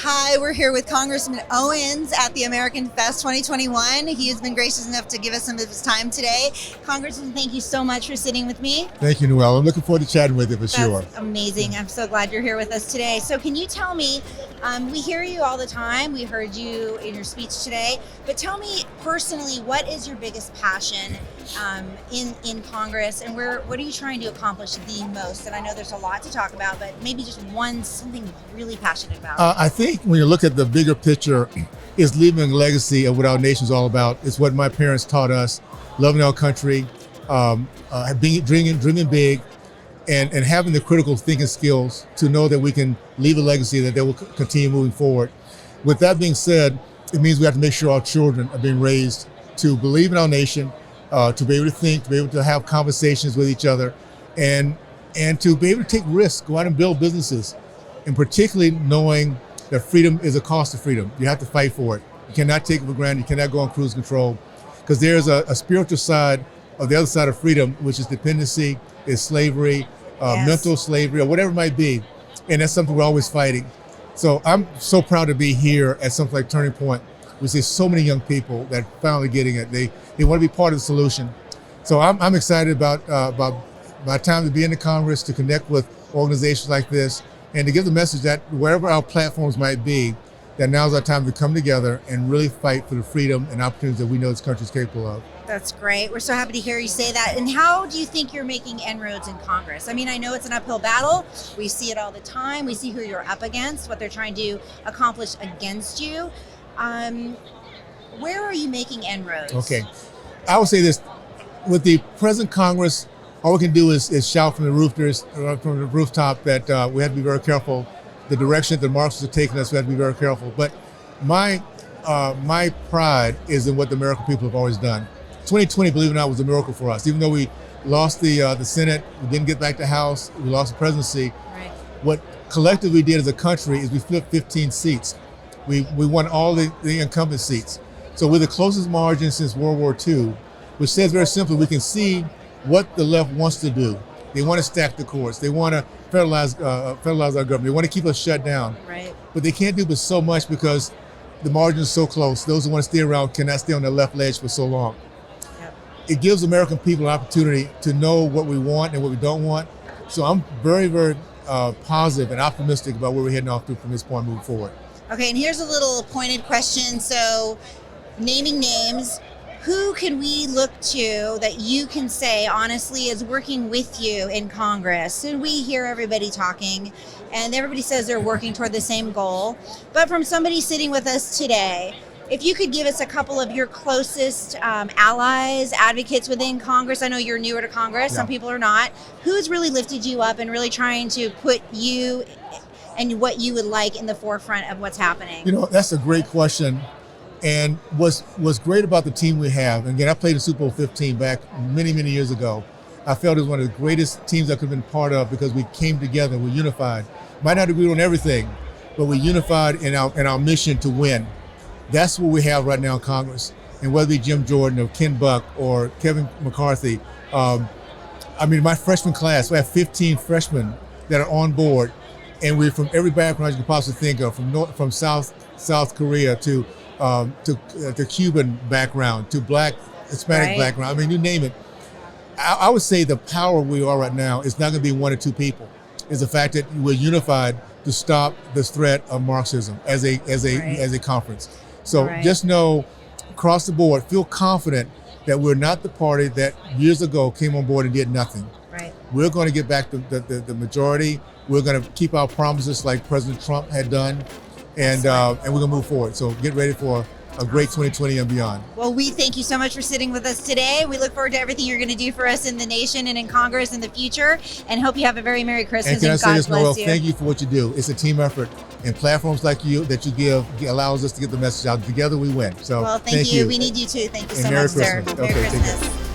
Hi, we're here with Congressman Owens at the American Fest 2021. He has been gracious enough to give us some of his time today. Congressman, thank you so much for sitting with me. Thank you, Noel. I'm looking forward to chatting with you for sure. That's amazing. I'm so glad you're here with us today. So can you tell me, we hear you all the time. We heard you in your speech today, but tell me personally, what is your biggest passion in Congress, and what are you trying to accomplish the most? And I know there's a lot to talk about, but maybe just something you're really passionate about. I think when you look at the bigger picture, is leaving a legacy of what our nation's all about. It's what my parents taught us, loving our country, dreaming big, and having the critical thinking skills to know that we can leave a legacy that they will continue moving forward. With that being said, it means we have to make sure our children are being raised to believe in our nation, to be able to think, to be able to have conversations with each other, and to be able to take risks, go out and build businesses, and particularly knowing that freedom is a cost of freedom. You have to fight for it. You cannot take it for granted. You cannot go on cruise control, because there's a spiritual side of the other side of freedom, which is dependency, is slavery, Yes. mental slavery, or whatever it might be. And that's something we're always fighting. So I'm so proud to be here at something like Turning Point. We see so many young people that are finally getting it. They want to be part of the solution. So I'm excited about my time to be in the Congress, to connect with organizations like this, and to give the message that wherever our platforms might be, that now's our time to come together and really fight for the freedom and opportunities that we know this country is capable of. That's great. We're so happy to hear you say that. And how do you think you're making inroads in Congress? I mean, I know it's an uphill battle. We see it all the time. We see who you're up against, what they're trying to accomplish against you. Where are you making inroads? Okay. I would say this, with the present Congress, all we can do is shout from the rooftop that we have to be very careful. The direction that the Marxists are taking us, we have to be very careful. But my pride is in what the American people have always done. 2020, believe it or not, was a miracle for us. Even though we lost the Senate, we didn't get back the House, we lost the presidency. Right. What collectively we did as a country is we flipped 15 seats. We won all the incumbent seats. So we're the closest margin since World War II, which says very simply, we can see what the left wants to do. They want to stack the courts. They want to federalize our government. They want to keep us shut down. Right. But they can't do but so much because the margin is so close. Those who want to stay around cannot stay on the left ledge for so long. Yep. It gives American people an opportunity to know what we want and what we don't want. So I'm very, very positive and optimistic about where we're heading off to from this point moving forward. Okay, and here's a little pointed question. So, naming names, who can we look to that you can say honestly is working with you in Congress? And we hear everybody talking and everybody says they're working toward the same goal. But from somebody sitting with us today, if you could give us a couple of your closest allies, advocates within Congress. I know you're newer to Congress, Yeah. Some people are not. Who's really lifted you up and really trying to put you and what you would like in the forefront of what's happening? You know, that's a great question. And what's great about the team we have, and again, I played in Super Bowl 15 back many, many years ago. I felt it was one of the greatest teams I could have been part of because we came together, we unified. Might not agree on everything, but we unified in our mission to win. That's what we have right now in Congress. And whether it be Jim Jordan or Ken Buck or Kevin McCarthy, my freshman class, we have 15 freshmen that are on board, and we're from every background you can possibly think of, from South Korea to Cuban background, to Black, Hispanic Right. background. I mean, you name it. I would say the power we are right now is not going to be one or two people. It's the fact that we're unified to stop this threat of Marxism as a conference. So Right. just know, across the board, feel confident that we're not the party that years ago came on board and did nothing. Right. We're going to get back the majority. We're going to keep our promises like President Trump had done. And we're going to move forward. So get ready for a great 2020 and beyond. Well, we thank you so much for sitting with us today. We look forward to everything you're going to do for us in the nation and in Congress in the future, and hope you have a very Merry Christmas And can I and say God this, bless Noel? you. Thank you for what you do. It's a team effort, and platforms like you that you give allows us to get the message out. Together we win. So Well, thank you. We need you too. Thank you And so Merry much, sir. Christmas. Merry Okay, take care. Christmas.